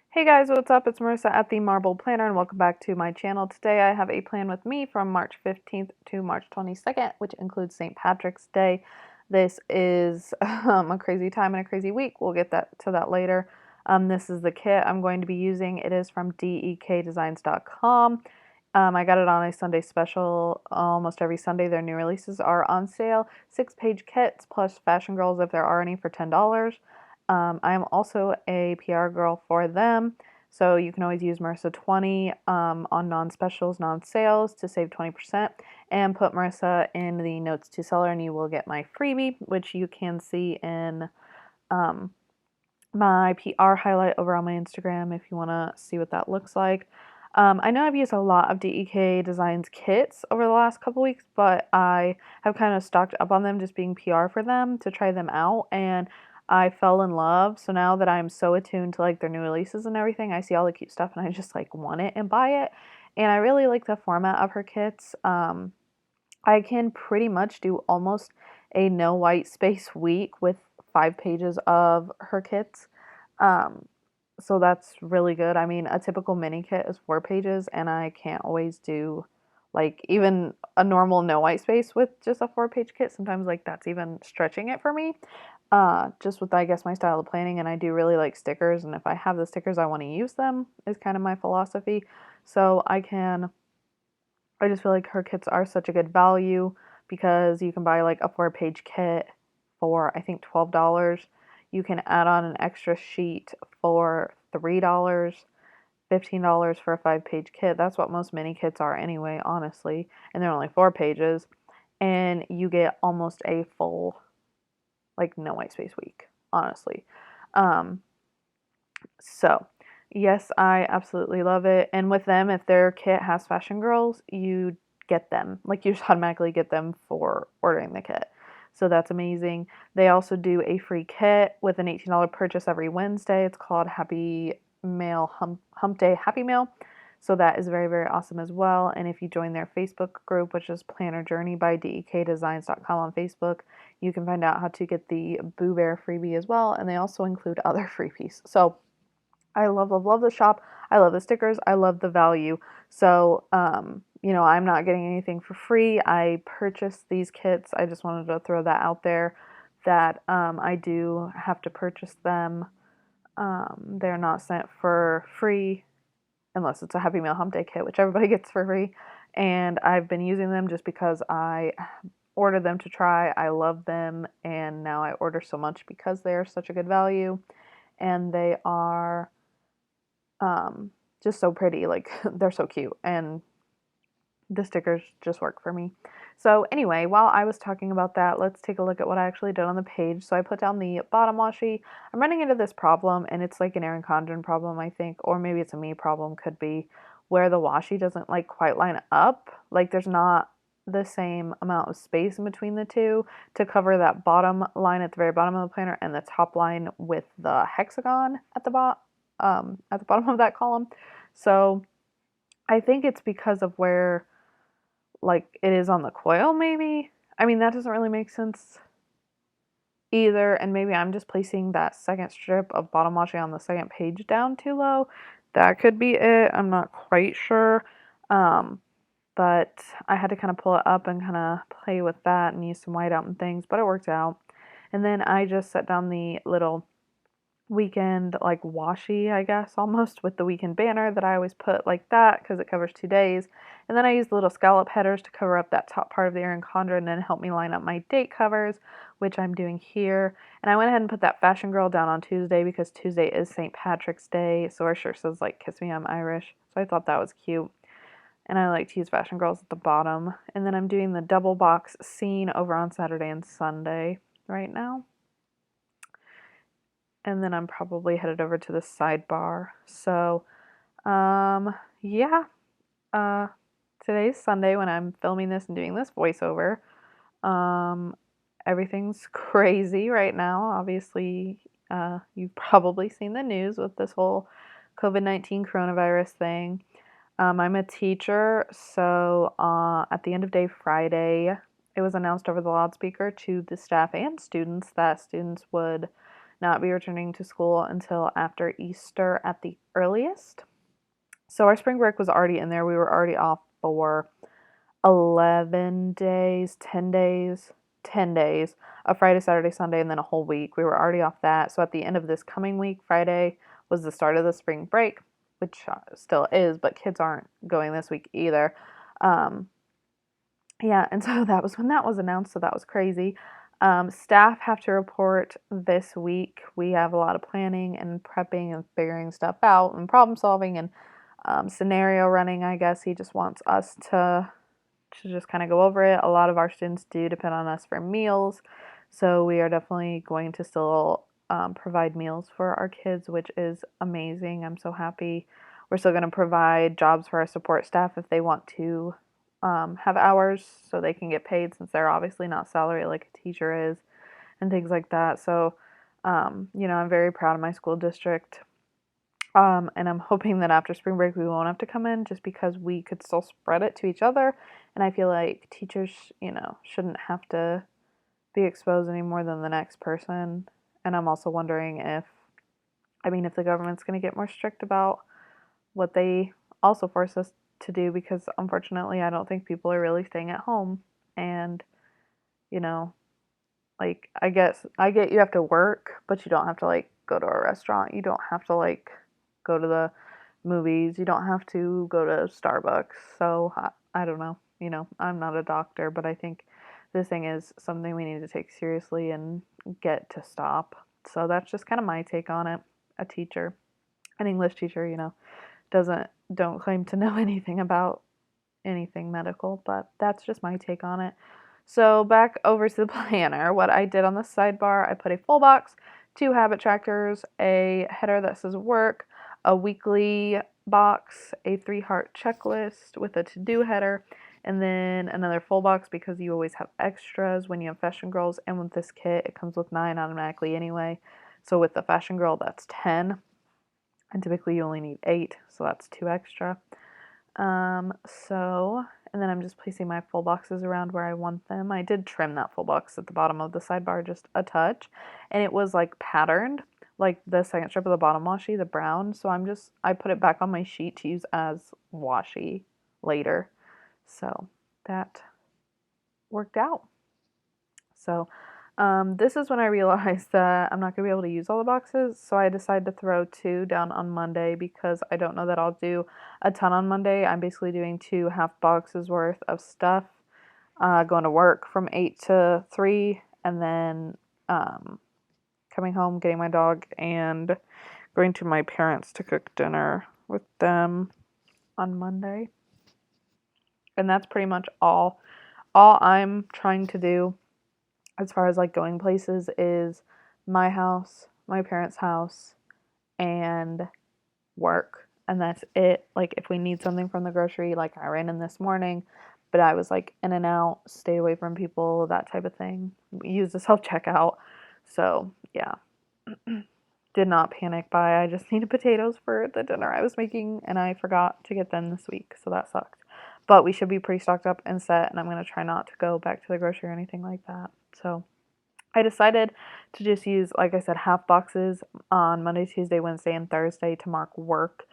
Hey guys, what's up? It's Marissa at the Marble Planner and welcome back to my channel. Today I have a plan with me from March 15th to March 22nd, which includes St. Patrick's Day. This is a crazy time and a crazy week. We'll get to that later. This is the kit I'm going to be using. It is from DEKdesigns.com. I got it on a Sunday special. Almost every Sunday their new releases are on sale. 6-page kits plus Fashion Girls if there are any for $10. I am also a PR girl for them, so you can always use Marissa20 on non-specials, non-sales to save 20%, and put Marissa in the notes to seller, and you will get my freebie, which you can see in um, my PR highlight over on my Instagram if you want to see what that looks like. I know I've used a lot of DEK Designs kits over the last couple weeks, but I have kind of stocked up on them just being PR for them to try them out, and I fell in love. So now that I'm so attuned to like their new releases and everything, I see all the cute stuff and I just like want it and buy it. And I really like the format of her kits. I can pretty much do almost a no white space week with 5 pages of her kits. Um, so that's really good. I mean, a typical mini kit is 4 pages, and I can't always do like even a normal no white space with just a 4 page kit. Sometimes like that's even stretching it for me. Just with I guess my style of planning, and I do really like stickers, and if I have the stickers I want to use them is kind of my philosophy. So I just feel like her kits are such a good value because you can buy like a 4 page kit for I think $12. You can add on an extra sheet for $3, $15 for a 5 page kit. That's what most mini kits are anyway, honestly. And they're only 4 pages. And you get almost a full, like, no white space week, honestly. Um, so, yes, I absolutely love it. And with them, if their kit has Fashion Girls, you get them. Like, you just automatically get them for ordering the kit. So that's amazing. They also do a free kit with an $18 purchase every Wednesday. It's called Happy Mail Hump Day Happy Mail. So that is very, very awesome as well. And if you join their Facebook group, which is Planner Journey by DEKdesigns.com on Facebook, you can find out how to get the Boo Bear freebie as well. And they also include other freebies. So I love, love, love the shop. I love the stickers. I love the value. So, I'm not getting anything for free. I purchased these kits. I just wanted to throw that out there that I do have to purchase them. They're not sent for free unless it's a Happy Meal Hump Day kit, which everybody gets for free. And I've been using them just because I ordered them to try. I love them, and now I order so much because they are such a good value, and they are just so pretty. Like, they're so cute, and the stickers just work for me. So anyway, while I was talking about that, let's take a look at what I actually did on the page. So I put down the bottom washi. I'm running into this problem, and it's like an Erin Condren problem, I think, or maybe it's a me problem, could be, where the washi doesn't like quite line up. Like, there's not the same amount of space in between the two to cover that bottom line at the very bottom of the planner and the top line with the hexagon at the bottom of that column. So I think it's because of where like it is on the coil, maybe. I mean, that doesn't really make sense either, and maybe I'm just placing that second strip of bottom washi on the second page down too low. That could be it. I'm not quite sure. But I had to kind of pull it up and kind of play with that and use some white out and things, but it worked out. And then I just set down the little weekend like washi, I guess, almost, with the weekend banner that I always put like that because it covers 2 days. And then I use the little scallop headers to cover up that top part of the Erin Condren and help me line up my date covers, which I'm doing here. And I went ahead and put that Fashion Girl down on Tuesday because Tuesday is St. Patrick's Day, so our shirt says like "Kiss Me, I'm Irish," so I thought that was cute. And I like to use Fashion Girls at the bottom. And then I'm doing the double box scene over on Saturday and Sunday right now. And then I'm probably headed over to the sidebar. So, yeah, uh, today's Sunday when I'm filming this and doing this voiceover. Um, everything's crazy right now. Obviously, you've probably seen the news with this whole COVID-19 coronavirus thing. I'm a teacher, so at the end of day Friday, it was announced over the loudspeaker to the staff and students that students would not be returning to school until after Easter at the earliest. So our spring break was already in there. We were already off for 11 days, 10 days, 10 days, a Friday, Saturday, Sunday, and then a whole week. We were already off that. So at the end of this coming week, Friday was the start of the spring break, which still is, but kids aren't going this week either. Um, yeah, and so that was when that was announced, so that was crazy. Staff have to report this week. We have a lot of planning and prepping and figuring stuff out and problem solving and scenario running, I guess. He just wants us to just kind of go over it. A lot of our students do depend on us for meals, so we are definitely going to still provide meals for our kids, which is amazing. I'm so happy. We're still going to provide jobs for our support staff if they want to have hours so they can get paid, since they're obviously not salary like a teacher is, and things like that. So, I'm very proud of my school district. And I'm hoping that after spring break we won't have to come in, just because we could still spread it to each other. And I feel like teachers, shouldn't have to be exposed any more than the next person. And I'm also wondering if the government's going to get more strict about what they also force us to do, because unfortunately I don't think people are really staying at home. And, you know, like, I get you have to work, but you don't have to like go to a restaurant. You don't have to like go to the movies. You don't have to go to Starbucks. So I don't know. I'm not a doctor, but I think this thing is something we need to take seriously and get to stop. So that's just kind of my take on it. A teacher, an English teacher, don't claim to know anything about anything medical, but that's just my take on it. So back over to the planner. What I did on the sidebar, I put a full box, 2 habit trackers, a header that says work, a weekly box, a 3-heart checklist with a to-do header, and then another full box because you always have extras when you have fashion girls. And with this kit, it comes with 9 automatically anyway. So with the fashion girl, that's 10. And typically you only need 8, so that's 2 extra. And then I'm just placing my full boxes around where I want them. I did trim that full box at the bottom of the sidebar just a touch, and it was like patterned, like the second strip of the bottom washi, the brown. So I put it back on my sheet to use as washi later. So that worked out. So this is when I realized that I'm not going to be able to use all the boxes, so I decided to throw 2 down on Monday, because I don't know that I'll do a ton on Monday. I'm basically doing 2 half boxes worth of stuff, going to work from 8 to 3, and then coming home, getting my dog, and going to my parents to cook dinner with them on Monday. And that's pretty much all I'm trying to do as far as like going places is my house, my parents' house, and work. And that's it. Like, if we need something from the grocery, like I ran in this morning, but I was like in and out, stay away from people, that type of thing. Use the self-checkout. So yeah, did not panic buy. I just needed potatoes for the dinner I was making, and I forgot to get them this week, so that sucked. But we should be pretty stocked up and set, and I'm going to try not to go back to the grocery or anything like that. So I decided to just use, like I said, half boxes on Monday, Tuesday, Wednesday, and Thursday to mark work.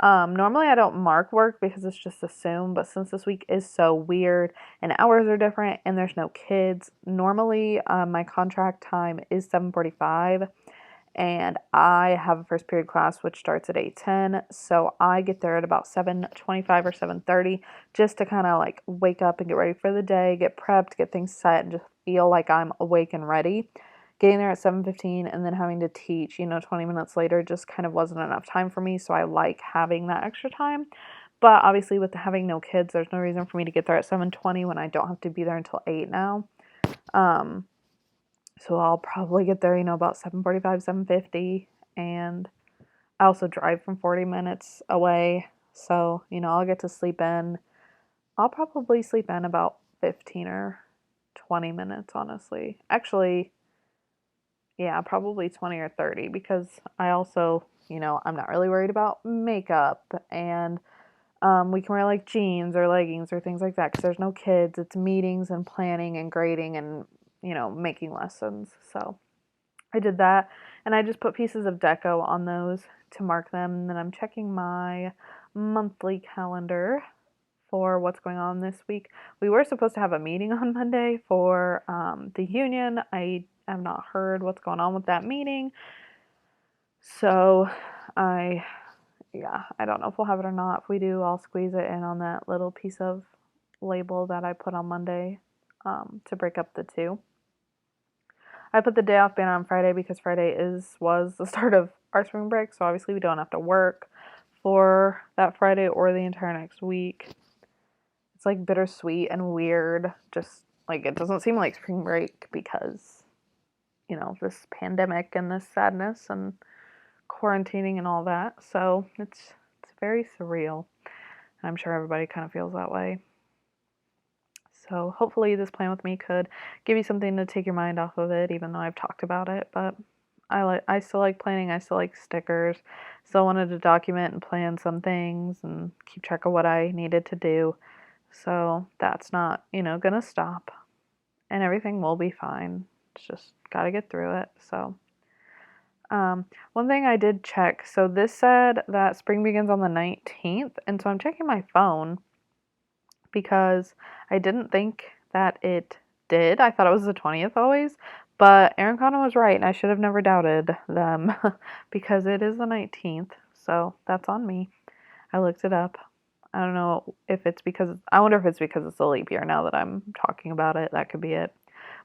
Normally I don't mark work because it's just assumed, but since this week is so weird and hours are different and there's no kids, normally my contract time is 7:45, and I have a first period class which starts at 8:10, so I get there at about 7:25 or 7:30 just to kind of like wake up and get ready for the day, get prepped, get things set, and just feel like I'm awake and ready. Getting there at 7:15 and then having to teach, 20 minutes later just kind of wasn't enough time for me, so I like having that extra time. But obviously with having no kids, there's no reason for me to get there at 7:20 when I don't have to be there until 8 now. So I'll probably get there, about 7:45, 7:50, and I also drive from 40 minutes away. So, I'll get to sleep in. I'll probably sleep in about 15 or 20 minutes, honestly. Actually, yeah, probably 20 or 30, because I also, I'm not really worried about makeup, and we can wear like jeans or leggings or things like that because there's no kids. It's meetings and planning and grading and, making lessons. So I did that, and I just put pieces of deco on those to mark them. And then I'm checking my monthly calendar for what's going on this week. We were supposed to have a meeting on Monday for the union. I have not heard what's going on with that meeting. So I don't know if we'll have it or not. If we do, I'll squeeze it in on that little piece of label that I put on Monday to break up the two. I put the day off banner on Friday because Friday was the start of our spring break, so obviously we don't have to work for that Friday or the entire next week. It's like bittersweet and weird. Just like it doesn't seem like spring break because, you know, this pandemic and this sadness and quarantining and all that. So it's very surreal. And I'm sure everybody kind of feels that way. So hopefully this plan with me could give you something to take your mind off of it, even though I've talked about it. But I still like planning. I still like stickers. Still wanted to document and plan some things and keep track of what I needed to do. So that's not, gonna stop. And everything will be fine. It's just gotta get through it. So one thing I did check. So this said that spring begins on the 19th. And so I'm checking my phone because I didn't think that it did. I thought it was the 20th always, but Erin Condren was right, and I should have never doubted them because it is the 19th, so that's on me. I looked it up. I don't know if it's because, I wonder if it's because it's a leap year now that I'm talking about it. That could be it.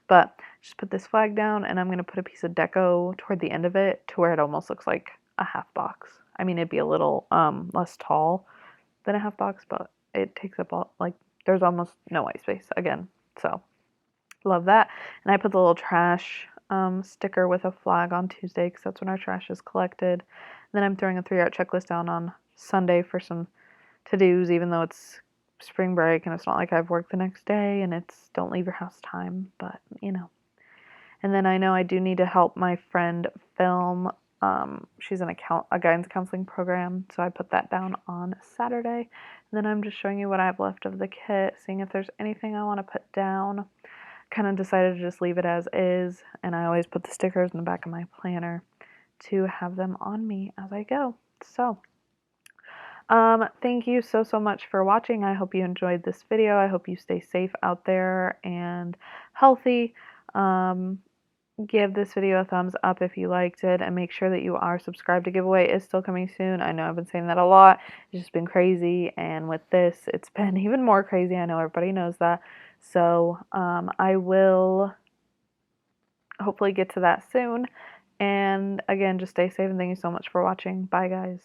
But just put this flag down, and I'm going to put a piece of deco toward the end of it to where it almost looks like a half box. I mean, it'd be a little less tall than a half box, but it takes up all, like, there's almost no white space again. So love that. And I put the little trash sticker with a flag on Tuesday because that's when our trash is collected. And then I'm throwing a 3-art checklist down on Sunday for some to-dos, even though it's spring break and it's not like I've worked the next day and it's don't leave your house time, but And then I know I do need to help my friend film. She's in a guidance counseling program, so I put that down on Saturday. And then I'm just showing you what I have left of the kit, seeing if there's anything I want to put down. Kind of decided to just leave it as is, and I always put the stickers in the back of my planner to have them on me as I go. So, thank you so much for watching. I hope you enjoyed this video. I hope you stay safe out there and healthy. Give this video a thumbs up if you liked it, and make sure that you are subscribed. A giveaway is still coming soon. I know I've been saying that a lot. It's just been crazy, and with this, it's been even more crazy. I know everybody knows that. So I will hopefully get to that soon. And again, just stay safe, and thank you so much for watching. Bye, guys.